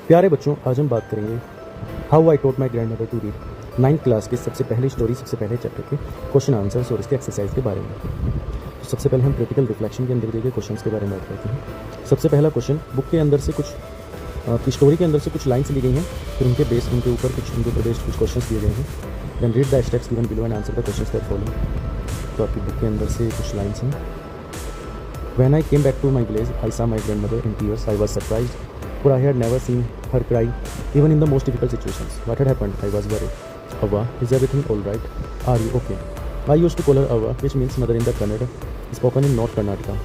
प्यारे बच्चों, आज हम बात करेंगे how I taught my grandmother to read 9th class के सबसे पहले स्टोरी, सबसे पहले चैप्टर के क्वेश्चन आंसर्स और इसके एक्सरसाइज के बारे में। तो सबसे पहले हम क्रिटिकल रिफ्लेक्शन के अंदर दिए गए क्वेश्चन के बारे में बात करते हैं। सबसे पहला क्वेश्चन बुक के अंदर से कुछ आपकी स्टोरी के अंदर से कुछ लाइन्स ली गई हैं, फिर उनके ऊपर बेस्ड कुछ क्वेश्चन दिए गए हैं। Then read the steps given below and answer the questions that follow. तो आपकी बुक के अंदर से कुछ लाइन्स हैं। When I came back to my village, I saw my grandmother in tears. I was surprised, for I had never seen her cry, even in the most difficult situations. What had happened? I was worried. Avva, is everything all right? Are you okay? I used to call her Avva, which means mother in the Kannada, spoken in North Karnataka.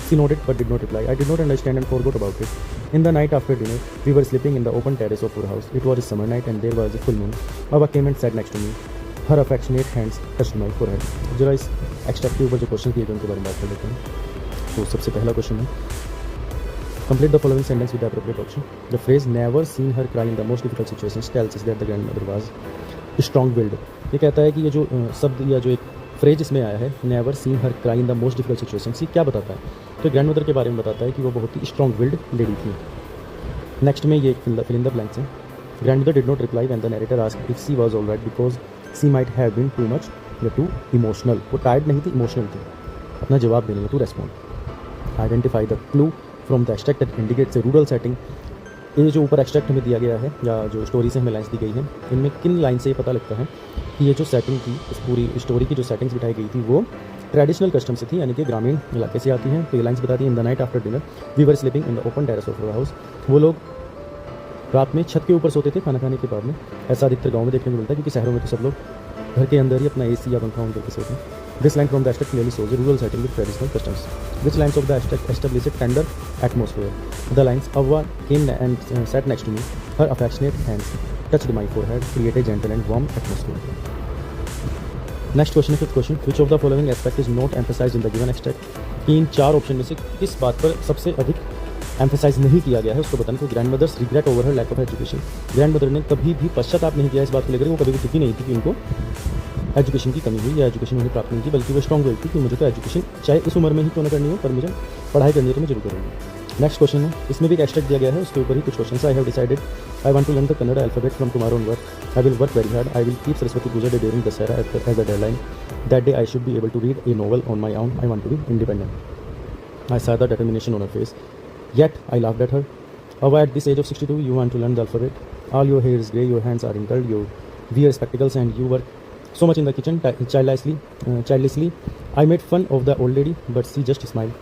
She nodded but did not reply. I did not understand and forgot about it. In the night after dinner, we were sleeping in the open terrace of our house. It was a summer night and there was a full moon. Avva came and sat next to me. Her affectionate hands touched my forehead. जरा इस extract के ऊपर जो question किए गए उनके बारे में बात कर लेते हैं। तो सबसे पहला क्वेश्चन है, complete the following sentence with the appropriate option. The phrase never seen her cry in the most difficult situations tells us that the grandmother was strong willed. ये कहता है कि ये जो शब्द या जो एक फ्रेज इसमें आया है, never seen her cry in the most difficult situations, ये क्या बताता है? तो ग्रैंडमदर के बारे में बताता है कि वो बहुत ही स्ट्रॉन्ग विल्ड लेडी थी। नेक्स्ट में ये फिल इन द ब्लैंक्स है। Grandmother did not reply when the narrator asked if she was alright because she might have been too much या टू इमोशनल। वो टायर्ड नहीं थी, इमोशनल थी अपना जवाब देने में, to respond. Identify the clue from the extract that indicates a rural setting. ये जो ऊपर एक्सट्रैक्ट हमें दिया गया है या जो स्टोरी से हमें लाइन्स दी गई हैं, इनमें किन लाइन से ये पता लगता है कि ये जो सेटिंग थी, इस पूरी स्टोरी की जो सेटिंग्स बिठाई गई थी वो ट्रेडिशनल कस्टम से थी, यानी कि ग्रामीण इलाके से आती हैं। तो ये लाइन्स बताती हैं, in the night after dinner we were sleeping in the open terrace of our house. वो लोग रात में छत के ऊपर सोते थे खाना खाने के बाद में। ऐसा अधिकतर गाँव में देखने को मिलता है, क्योंकि शहरों में तो सब लोग घर के अंदर ही अपना AC या पंखा ऑन करके सोते हैं। This line from the extract clearly shows a rural setting with traditional customs. Which lines of the extract establish a tender atmosphere? The lines, Avva came and sat next to me. Her affectionate hands touched my forehead, create a gentle and warm atmosphere. Next question है, fifth question. Which of the following aspect is not emphasized in the given extract? इन चार option में से किस बात पर सबसे अधिक emphasise नहीं किया गया है उसको बताने को। Grandmother's regret over her lack of education. Grandmother ने कभी भी पश्चाताप नहीं किया इस बात को लेकर, वो कभी भी दुखी नहीं थी कि उनको एजुकेशन की कमी हुई या एजुकेशन उन्हें प्राप्त नहीं की, बल्कि वो स्ट्रॉन्ग विल थी कि मुझे तो एजुकेशन चाहे इस उम्र में ही क्यों न करनी हो, पर मुझे पढ़ाई करनी है तो मैं जरूर करूँगी। नेक्स्ट क्वेश्चन है, इसमें भी एक एक्सट्रैक्ट दिया गया है, उसके ऊपर ही कुछ question. I have decided I want to learn the Kannada alphabet from tomorrow onward. I will work very hard. I will keep Saraswati puja day during Dussehra as a deadline. That day I should be able to read a novel on my own. I want to be independent. I saw the determination on her face. Yet I laughed at her. Avva, at this age of 62, you want to learn the alphabet. All your hair is grey, your hands are wrinkled, you wear spectacles, and you work so much in the kitchen childishly. I made fun of the old lady, but she just smiled.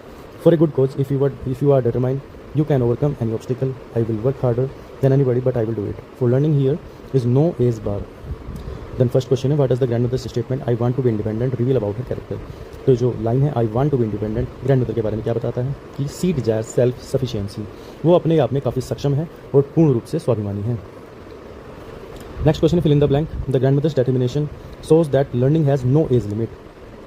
For a good cause, if you are determined, you can overcome any obstacle. I will work harder than anybody, but I will do it. For learning, here is no age bar. Then first question है, what is the grandmother's statement I want to be independent reveal about her character. तो जो line है I want to be independent, grandmother के बारे में क्या बताता है कि सी डिजायर सेल्फ सफिशिएंसी। वो अपने आप में काफ़ी सक्षम है और पूर्ण रूप से स्वाभिमानी है। नेक्स्ट क्वेश्चन है, fill in the blank. The grandmother's determination shows that learning has no age limit.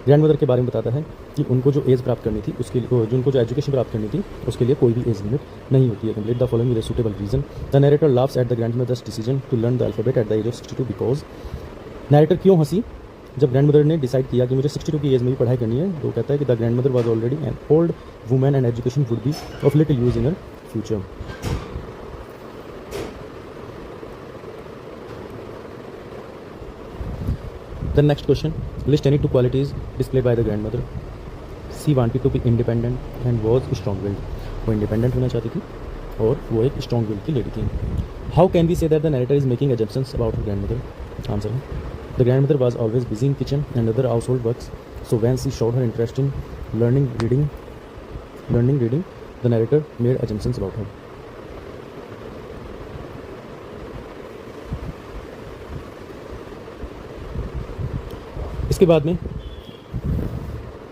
Grandmother के बारे में बताता है कि उनको जो एज प्राप्त करनी थी उसके लिए, उनको जो एजुकेशन प्राप्त करनी थी उसके लिए कोई भी एज लिमिट नहीं होती है। Complete the following with a suitable reason. The narrator laughs at the grandmother's decision to learn the alphabet at the age of 62 because. Narrator क्यों हंसी जब ग्रैंडमदर ने डिसाइड किया कि मुझे 62 की एज में भी पढ़ाई करनी है? तो कहता है कि the grandmother was already an old woman and education would be of little use in her future. The next question, list any two qualities displayed by the grandmother. She wanted to be independent and was strong willed. वो independent होना चाहती थी और वो एक strong willed की lady थी। How can we say that the narrator is making assumptions about her grandmother? Answer है, the grandmother was always busy in kitchen and other household works, so when she showed her interest in learning reading, the narrator made assumptions about her. इसके बाद में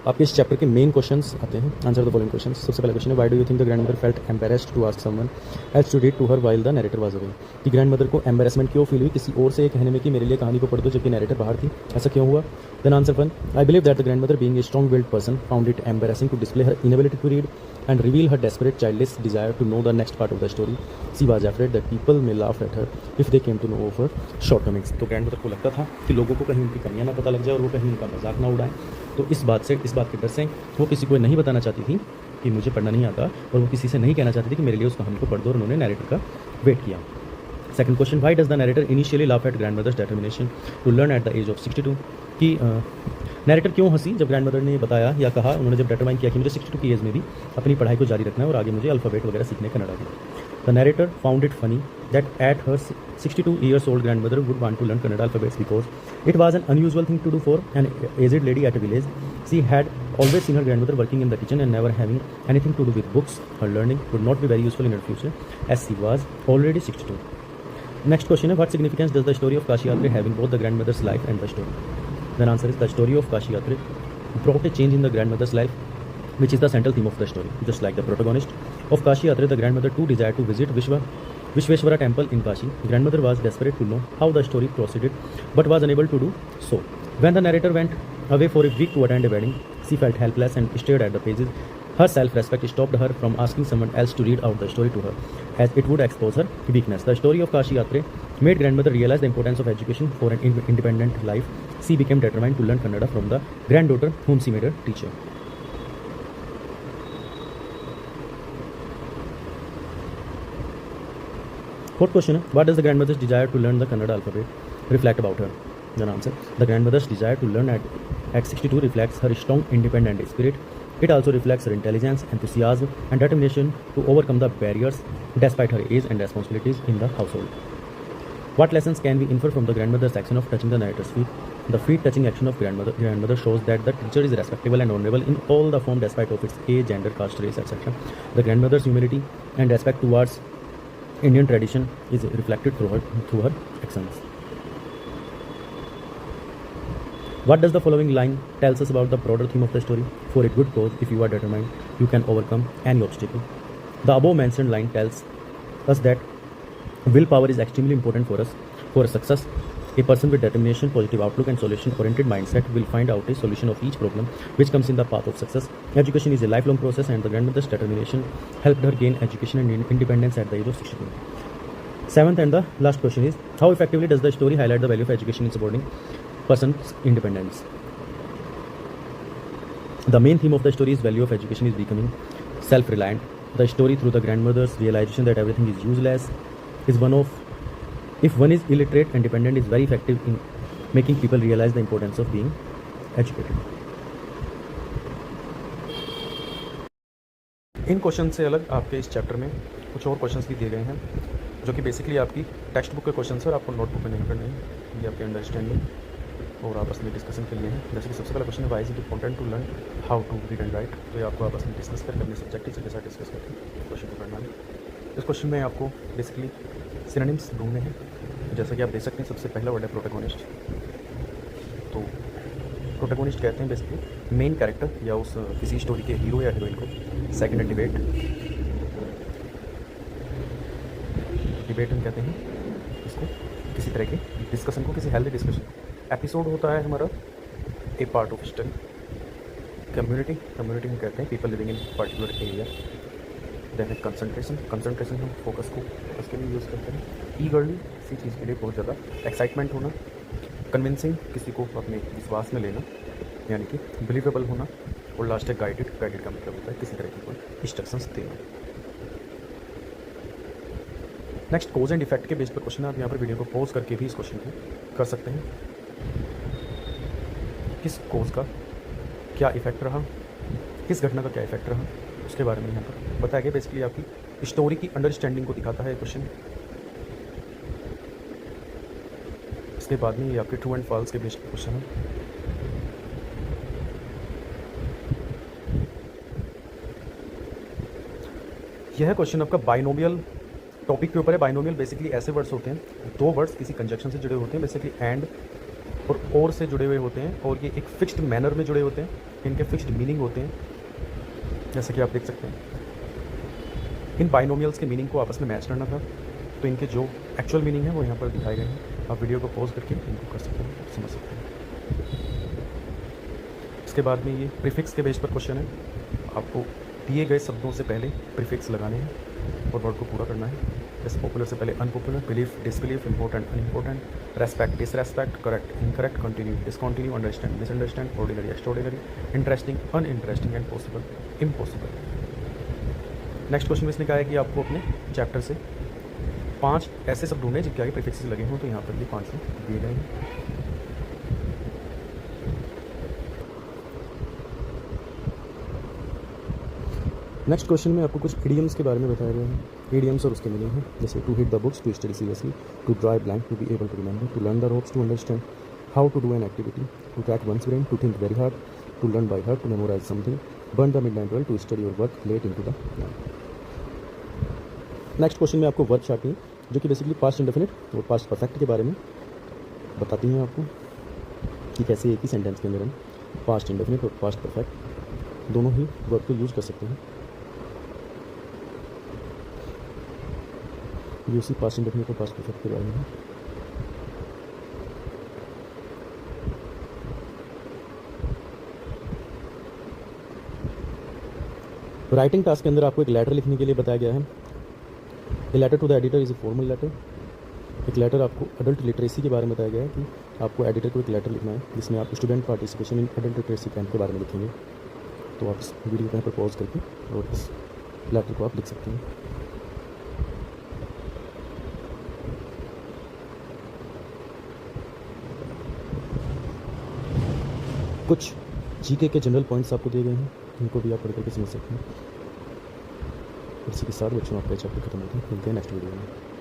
आपके इस chapter के main questions आते हैं। Answer the following questions. सबसे पहला क्वेश्चन है, why do you think the grandmother felt embarrassed to ask someone else to read to her while the narrator was away. कि ग्रैंडमदर को एम्बैरेसमेंट क्यों feel हुई किसी और से कहने में कि मेरे लिए कहानी को पढ़ दो जबकि नरेटर बाहर थी? ऐसा क्यों हुआ? Then answer 1, I believe that the grandmother being a strong willed person found it embarrassing to display her inability to read and reveal her desperate childish desire to know the next part of the story. She was afraid that people may laugh at her if they came to know of her shortcomings. तो grandmother को लगता था कि लोगों को कहीं उनकी कमियां ना पता लग जाए और वो कहीं उनका मजाक ना उड़ाएं। तो इस बात के डर से वो किसी को नहीं बताना चाहती थी कि मुझे पढ़ना नहीं आता और वो किसी से नहीं कहना चाहती थी कि मेरे लिए उस कहानी को पढ़ दो, और उन्होंने नैरेटर का वेट किया। Second question, why does the narrator initially laugh at grandmother's determination to learn at the age of 62, कि नैरेटर क्यों हंसी जब ग्रैंडमदर ने बताया या कहा, उन्होंने जब डिटरमाइन किया कि मुझे 62 की एज में भी अपनी पढ़ाई को जारी रखना है और आगे मुझे अल्फ़ाबेट वगैरह सीखने कन्नड़ा की। The narrator found it funny that at her 62 years old grandmother would want to learn Kannada alphabets because it was an unusual thing to do for an aged lady at a village. She had always seen her grandmother working in the kitchen and never having anything to do with books. Her learning would not be very useful in her future as she was already 62. Next question is, what significance does the story of Kashi Yatra having both the grandmother's life and the story? The answer is, the story of Kashi Yatra brought a change in the grandmother's life, which is the central theme of the story. Just like the protagonist of Kashi Yatra, the grandmother too desired to visit Vishveshwara temple in Kashi. Grandmother was desperate to know how the story proceeded, but was unable to do so. When the narrator went away for a week to attend a wedding, she felt helpless and stared at the pages. Her self-respect stopped her from asking someone else to read out the story to her, as it would expose her weakness. The story of Kashi Yatra made grandmother realize the importance of education for an independent life. She became determined to learn Kannada from the granddaughter whom she made her teacher. Fourth question, what does the grandmother's desire to learn the Kannada alphabet reflect about her? The answer, the grandmother's desire to learn at 62 reflects her strong independent spirit. It also reflects her intelligence, enthusiasm, and determination to overcome the barriers despite her age and responsibilities in the household. What lessons can we infer from the grandmother's action of touching the narrator's feet? The feet touching action of grandmother shows that the teacher is respectable and honorable in all the form despite of its age, gender, caste, race, etc. The grandmother's humility and respect towards Indian tradition is reflected through her actions. What does the following line tells us about the broader theme of the story? For a good cause, if you are determined, you can overcome any obstacle. The above mentioned line tells us that willpower is extremely important for us. For success, a person with determination, positive outlook, and solution-oriented mindset will find out a solution of each problem which comes in the path of success. Education is a lifelong process, and the grandmother's determination helped her gain education and independence at the age of 62. Seventh and the last question is, how effectively does the story highlight the value of education in supporting person's independence? The main theme of the story is value of education is becoming self-reliant. The story through the grandmother's realization that everything is useless is one of, if one is illiterate and dependent, is very effective in making people realize the importance of being educated. In question से अलग आपके इस chapter में कुछ और questions भी दिए गए हैं जो कि बेसिकली आपकी टेक्स्ट बुक के क्वेश्चन है और आपको नोटबुक में नहीं करने हैं। ये आपके अंडरस्टैंडिंग और आपस में डिस्कशन के लिए हैं। जैसे कि सबसे पहला क्वेश्चन है, why is it important to learn how to read and write. तो ये आपको आपस में डिस्कस करके अपने सब्जेक्ट टीचर के साथ डिस्कस करके क्वेश्चन को करना है। इस क्वेश्चन में आपको बेसिकली सिनोनिम्स ढूंढने हैं। जैसा कि आप देख सकते हैं, सबसे पहला वर्ड है प्रोटैगोनिस्ट। तो प्रोटैगोनिस्ट कहते हैं बेसिकली मेन कैरेक्टर या उस किसी स्टोरी के हीरो या हीरोइन को। सेकंड है डिबेट। डिबेट हम कहते हैं इसको किसी तरह के डिस्कशन को, किसी हेल्दी डिस्कशन। एपिसोड होता है हमारा a part of story. Community हम कहते हैं people living in particular area. Then है कंसंट्रेशन हम फोकस को उसके लिए यूज़ करते हैं। ईगरली किसी चीज़ के लिए बहुत ज़्यादा एक्साइटमेंट होना। कन्विंसिंग किसी को अपने विश्वास में लेना, यानी कि बिलीवेबल होना। और लास्ट है गाइडेड का मतलब होता है किसी तरह की कोई इंस्ट्रक्शंस देना। नेक्स्ट कोज एंड इफेक्ट के बेस पर क्वेश्चन है। आप यहाँ पर वीडियो को पॉज करके भी इस क्वेश्चन को कर सकते हैं। किस कोज का क्या इफेक्ट रहा, किस घटना का क्या इफेक्ट रहा, उसके बारे में यहाँ पर बताया गया। बेसिकली आपकी स्टोरी की अंडरस्टैंडिंग को दिखाता है क्वेश्चन। इसके बाद में ये आपके ट्रू एंड फॉल्स के बेस्ड क्वेश्चन है। यह क्वेश्चन आपका बाइनोमियल टॉपिक के ऊपर है। बाइनोमियल बेसिकली ऐसे वर्ड्स होते हैं, दो वर्ड्स किसी कंजक्शन से जुड़े होते हैं, बेसिकली एंड और से जुड़े हुए होते हैं, और ये एक फिक्स्ड मैनर में जुड़े होते हैं। इनके फिक्स्ड मीनिंग होते हैं, जैसे कि आप देख सकते हैं। इन बाइनोमियल्स के मीनिंग को आपस में मैच करना था, तो इनके जो एक्चुअल मीनिंग है वो यहाँ पर दिखाए गए हैं। आप वीडियो को पॉज करके इनको कर सकते हैं, समझ सकते हैं। इसके बाद में ये प्रीफिक्स के बेस पर क्वेश्चन है। आपको दिए गए शब्दों से पहले प्रीफिक्स लगाने हैं और वर्ड को पूरा करना है। जैसे पॉपुलर से पहले unpopular, belief disbelief, important unimportant, respect disrespect, correct incorrect, continue discontinue, understand misunderstand, ordinary extraordinary, interesting uninteresting and possible impossible. Next question में इसने कहा है कि आपको अपने चैप्टर से 5 ऐसे शब्द ढूंढने जिनके आगे प्रीफिक्सेस लगे हों, तो यहाँ पर ये 5 दिए गए हैं। नेक्स्ट क्वेश्चन में आपको कुछ इडियम्स के बारे में बताया गया है। इडियम्स और उसके मीनिंग है, जैसे to hit the books, to study seriously, to dry blank, to be able to remember, to learn the ropes, to understand how to do an activity, to track one's brain, to think very hard, to learn by heart, to memorise something, burn the midnight oil, to study your work late into the night. Next question में आपको verb chart है, जो कि basically past indefinite और past perfect के बारे में बताती हैं आपको कि कैसे एक ही सेंटेंस के अंदर हम पास्ट इंडेफिनिट और पास्ट परफेक्ट दोनों ही वर्ब को यूज़ कर सकते हैं। ये उसी पास्ट इंडेफिनिट और पास्ट परफेक्ट के बारे में है। राइटिंग टास्क के अंदर आपको एक लेटर लिखने के लिए बताया गया है। A letter to the editor is a formal letter. एक लेटर आपको अडल्ट लिटरेसी के बारे में बताया गया है कि आपको एडिटर को एक लेटर लिखना है जिसमें आप student participation in adult literacy camp के बारे में लिखेंगे। तो आप इस वीडियो को यहाँ पर पॉज करके और इस लेटर को आप लिख सकते हैं। कुछ जीके के जनरल पॉइंट्स आपको दिए गए हैं, इनको भी आप पढ़ करके समझ सकते हैं। इसी के साथ बच्चों आपका चैप्टर खत्म होता है। मिलते हैं नेक्स्ट वीडियो में।